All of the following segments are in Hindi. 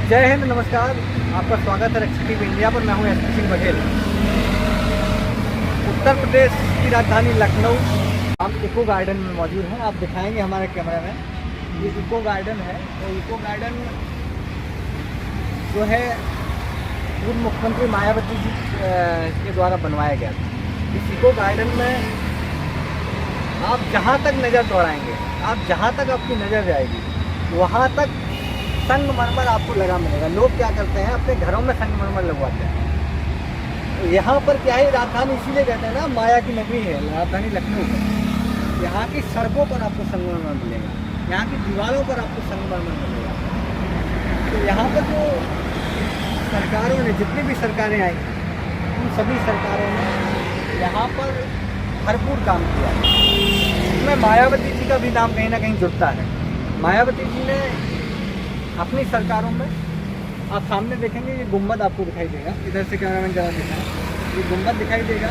जय हिंद, नमस्कार। आपका स्वागत है रक्षा टीवी इंडिया पर। मैं हूं एसपी सिंह बघेल। उत्तर प्रदेश की राजधानी लखनऊ, हम इको गार्डन में मौजूद हैं। आप दिखाएंगे हमारे कैमरा में। ये इको गार्डन है। तो इको गार्डन जो है पूर्व मुख्यमंत्री मायावती जी के द्वारा बनवाया गया था। इस इको गार्डन में आप जहाँ तक नज़र दौड़ाएंगे, आप जहाँ तक आपकी नज़र जाएगी, वहाँ तक संगमरमर आपको लगा मिलेगा। लोग क्या करते हैं, अपने घरों में संगमरमर लगवाते हैं। तो यहाँ पर क्या है, राजधानी इसीलिए कहते हैं ना, माया की नगरी है राजधानी लखनऊ है। यहाँ की सड़कों पर आपको संगमरमर मिलेगा, यहाँ की दीवारों पर आपको संगमरमर मिलेगा। तो यहाँ पर जो सरकारों ने, जितनी भी सरकारें आई, उन सभी सरकारों ने यहाँ पर भरपूर काम किया है। इसमें मायावती जी का भी नाम कहीं ना कहीं जुड़ता है। मायावती जी ने अपनी सरकारों में, आप सामने देखेंगे ये गुंबद आपको दिखाई देगा, इधर से कैमरामैन ज़रा दिखाएं, ये गुंबद दिखाई देगा।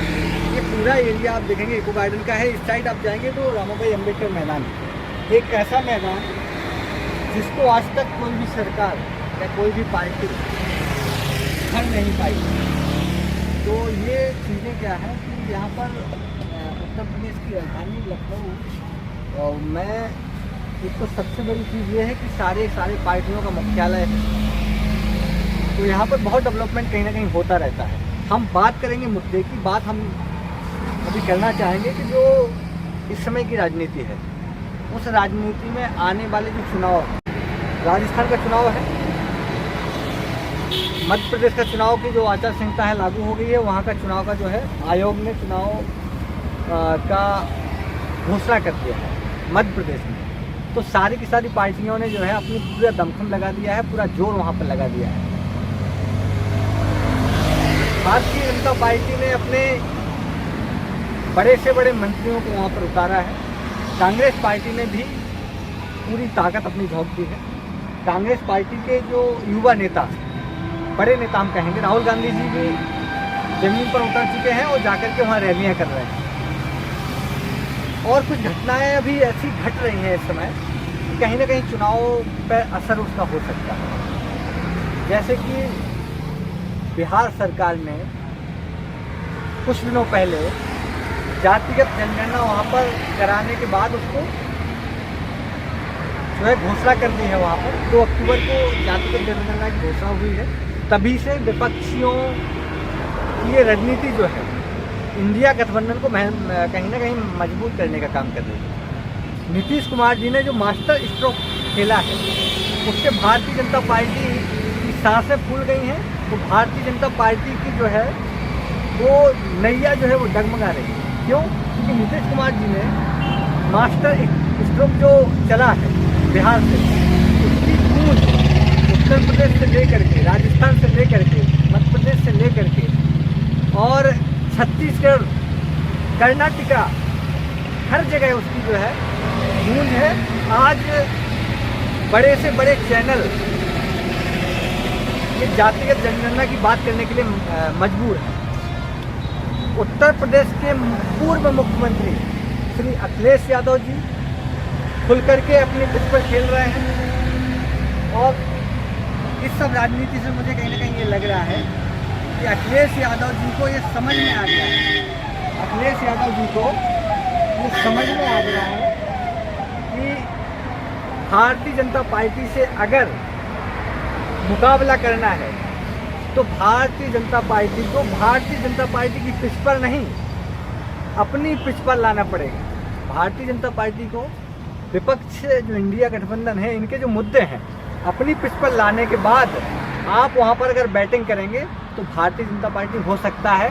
ये पूरा एरिया आप देखेंगे इको गार्डन का है। इस साइड आप जाएंगे तो रामाभाई अम्बेडकर मैदान है। एक ऐसा मैदान जिसको आज तक कोई भी सरकार या कोई भी पार्टी भर नहीं पाई। तो ये चीज़ें क्या है कि यहाँ पर उत्तर प्रदेश की राजधानी लखनऊ में एक तो सबसे बड़ी चीज़ ये है कि सारे पार्टियों का मुख्यालय है। तो यहाँ पर बहुत डेवलपमेंट कहीं ना कहीं होता रहता है। हम बात करेंगे मुद्दे की बात, हम अभी करना चाहेंगे कि जो इस समय की राजनीति है, उस राजनीति में आने वाले जो चुनाव, राजस्थान का चुनाव है, मध्य प्रदेश का चुनाव की जो आचार संहिता है लागू हो गई है, वहाँ का चुनाव का जो है आयोग ने चुनाव का घोषणा कर दिया है मध्य प्रदेश में। तो सारी की सारी पार्टियों ने जो है अपनी पूरा दमखम लगा दिया है, पूरा जोर वहाँ पर लगा दिया है। भारतीय जनता पार्टी ने अपने बड़े से बड़े मंत्रियों को वहाँ पर उतारा है। कांग्रेस पार्टी ने भी पूरी ताकत अपनी झोंक दी है। कांग्रेस पार्टी के जो युवा नेता, बड़े नेता हम कहेंगे, राहुल गांधी जी भी जमीन पर उतर चुके हैं और जाकर के वहाँ रैलियाँ कर रहे हैं। और कुछ घटनाएं अभी ऐसी घट रही हैं इस समय कि कहीं ना कहीं चुनाव पर असर उसका हो सकता है। जैसे कि बिहार सरकार ने कुछ दिनों पहले जातिगत जनगणना वहाँ पर कराने के बाद उसको जो है घोषणा कर दी है। वहाँ पर 2 अक्टूबर को जातिगत जनगणना की घोषणा हुई है। तभी से विपक्षियों की ये रणनीति जो है, इंडिया गठबंधन को कहीं ना कहीं मजबूत करने का काम कर रही है। नीतीश कुमार जी ने जो मास्टर स्ट्रोक खेला है, उससे भारतीय जनता पार्टी की सांसें फूल गई हैं। तो भारतीय जनता पार्टी की जो है वो नैया जो है वो डगमगा रही है। क्यों? क्योंकि नीतीश कुमार जी ने मास्टर स्ट्रोक जो चला है बिहार से, उसकी गूंज उत्तर प्रदेश से लेकर के, राजस्थान से लेकर के, मध्य प्रदेश से लेकर के और छत्तीसगढ़, कर्नाटका, हर जगह उसकी जो है गूंज है। आज बड़े से बड़े चैनल ये जातिगत जनगणना की बात करने के लिए मजबूर है। उत्तर प्रदेश के पूर्व मुख्यमंत्री श्री अखिलेश यादव जी खुल करके अपने पिच पर खेल रहे हैं। और इस सब राजनीति से मुझे कहीं ना कहीं ये लग रहा है कि अखिलेश यादव जी को ये समझ में आ गया है, अखिलेश यादव जी को ये समझ में आ गया है कि भारतीय जनता पार्टी से अगर मुकाबला करना है तो भारतीय जनता पार्टी को भारतीय जनता पार्टी की पिच पर नहीं, अपनी पिच पर लाना पड़ेगा। भारतीय जनता पार्टी को विपक्ष जो इंडिया गठबंधन है, इनके जो मुद्दे हैं, अपनी पिच पर लाने के बाद आप वहाँ पर अगर बैटिंग करेंगे तो भारतीय जनता पार्टी हो सकता है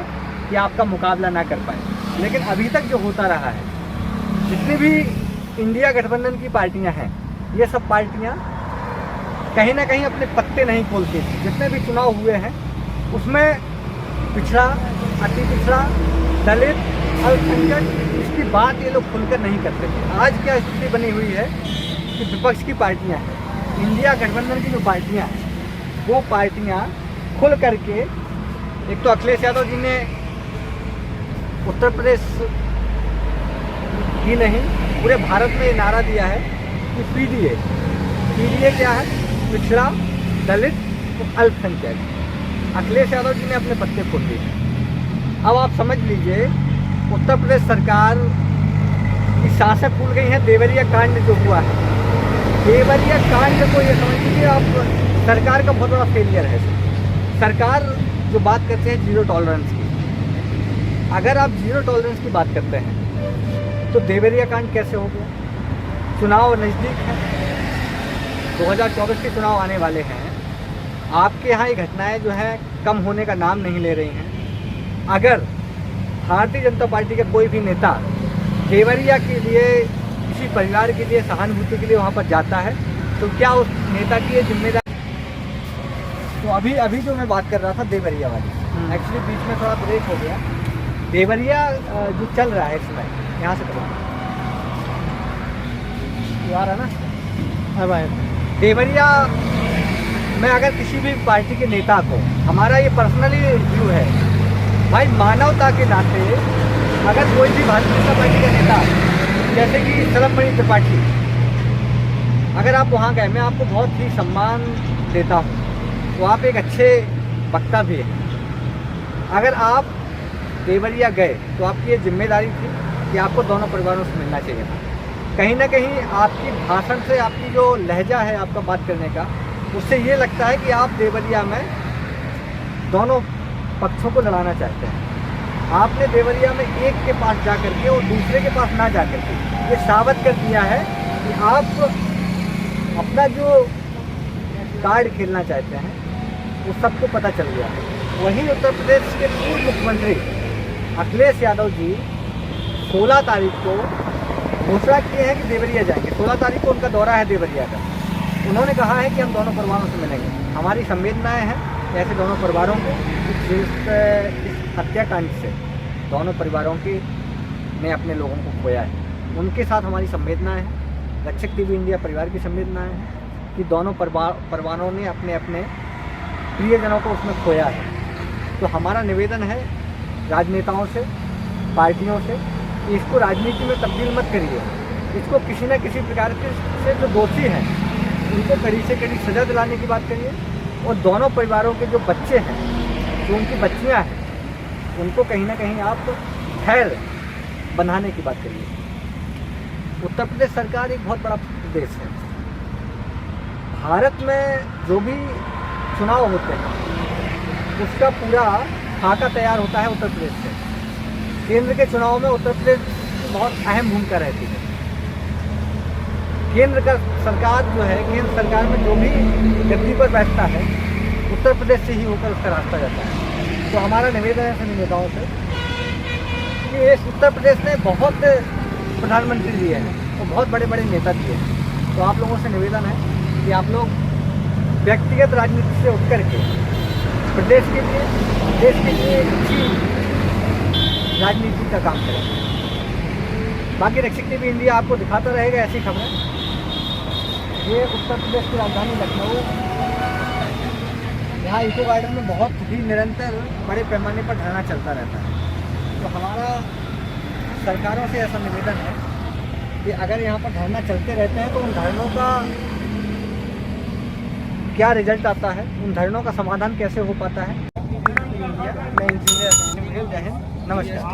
कि आपका मुकाबला ना कर पाए। लेकिन अभी तक जो होता रहा है, जितनी भी इंडिया गठबंधन की पार्टियां हैं, ये सब पार्टियां कहीं ना कहीं अपने पत्ते नहीं खोलती थी। जितने भी चुनाव हुए हैं उसमें पिछड़ा, अति पिछड़ा, दलित, अल्पसंख्यक, इसकी बात ये लोग खुलकर नहीं करते थे। आज क्या स्थिति बनी हुई है कि विपक्ष की पार्टियाँ हैं, इंडिया गठबंधन की जो पार्टियाँ हैं, वो पार्टियाँ खुल करके, एक तो अखिलेश यादव जी ने उत्तर प्रदेश ही नहीं पूरे भारत में ये नारा दिया है कि पीडीए क्या है, पिछड़ा, दलित, वो अल्पसंख्यक। अखिलेश यादव जी ने अपने पत्ते खोल दिए। अब आप समझ लीजिए उत्तर प्रदेश सरकार की सांसें फूल गई हैं। देवरिया कांड जो हुआ है, देवरिया कांड को ये समझ लीजिए आप सरकार का बहुत बड़ा फेलियर है। सरकार जो बात करते हैं जीरो टॉलरेंस की, अगर आप जीरो टॉलरेंस की बात करते हैं तो देवरिया कांड कैसे हो गया? चुनाव नज़दीक है, 2024 के चुनाव आने वाले हैं। आपके यहाँ ये घटनाएं जो हैं कम होने का नाम नहीं ले रही हैं। अगर भारतीय जनता पार्टी का कोई भी नेता देवरिया के लिए, किसी परिवार के लिए सहानुभूति के लिए वहाँ पर जाता है तो क्या उस नेता की ये जिम्मेदारी? तो अभी जो मैं बात कर रहा था देवरिया वाली, एक्चुअली बीच में थोड़ा ब्रेक हो गया। देवरिया जो चल रहा है इस समय, यहाँ से करो आ रहा ना, अब आए देवरिया में अगर किसी भी पार्टी के नेता को, हमारा ये पर्सनली व्यू है भाई, मानवता के नाते अगर कोई भी भारतीय जनता पार्टी का नेता जैसे कि सरमणि त्रिपाठी, अगर आप वहाँ गए, मैं आपको बहुत ही सम्मान देता हूँ, तो आप एक अच्छे वक्ता भी हैं। अगर आप देवरिया गए तो आपकी ये जिम्मेदारी थी कि आपको दोनों परिवारों से मिलना चाहिए था। कहीं ना कहीं आपकी भाषण से, आपकी जो लहजा है आपका बात करने का, उससे ये लगता है कि आप देवरिया में दोनों पक्षों को लड़ाना चाहते हैं। आपने देवरिया में एक के पास जा करके और दूसरे के पास ना जा करके ये साबित कर दिया है कि आप अपना जो कार्ड खेलना चाहते हैं वो सबको पता चल गया है। वहीं उत्तर प्रदेश के पूर्व मुख्यमंत्री अखिलेश यादव जी 16 तारीख को घोषणा किए हैं कि देवरिया जाएंगे। 16 तारीख को उनका दौरा है देवरिया का। उन्होंने कहा है कि हम दोनों परिवारों से मिलेंगे। हमारी संवेदनाएं हैं ऐसे दोनों परिवारों को, इस हत्याकांड से दोनों परिवारों की ने अपने लोगों को खोया है, उनके साथ हमारी संवेदनाएं हैं। रक्षक टीवी इंडिया परिवार की संवेदनाएं हैं कि दोनों परिवारों ने अपने अपने प्रियजनों को उसमें खोया है। तो हमारा निवेदन है राजनेताओं से, पार्टियों से, कि इसको राजनीति में तब्दील मत करिए। इसको किसी न किसी प्रकार से जो दोषी हैं उनको कड़ी से कड़ी सजा दिलाने की बात करिए, और दोनों परिवारों के जो बच्चे हैं, जो उनकी बच्चियां हैं, उनको कहीं ना कहीं आप खैर बनाने की बात करिए। उत्तर प्रदेश सरकार एक बहुत बड़ा प्रदेश है। भारत में जो भी चुनाव होते हैं उसका पूरा खाका तैयार होता है उत्तर प्रदेश से। केंद्र के चुनाव में उत्तर प्रदेश की बहुत अहम भूमिका रहती है। केंद्र का सरकार जो है, केंद्र सरकार में जो भी गद्दी पर बैठता है उत्तर प्रदेश से ही होकर उसका रास्ता जाता है। तो हमारा निवेदन है सभी नेताओं से कि इस उत्तर प्रदेश ने बहुत प्रधानमंत्री दिए हैं और बहुत बड़े बड़े नेता दिए हैं। तो आप लोगों से निवेदन है कि आप लोग व्यक्तिगत राजनीति से उठ करके प्रदेश के लिए, देश के लिए अच्छी राजनीति का काम करें। बाकी रक्षक टीवी इंडिया आपको दिखाता रहेगा ऐसी खबरें। ये उत्तर प्रदेश की राजधानी लखनऊ, यहाँ इको गार्डन में बहुत ही निरंतर बड़े पैमाने पर धरना चलता रहता है। तो हमारा सरकारों से ऐसा निवेदन है कि अगर यहाँ पर धरना चलते रहते हैं तो उन धरनों का क्या रिजल्ट आता है, उन धरनों का समाधान कैसे हो पाता है। मैं इंजीनियर जय हिंद, नमस्कार।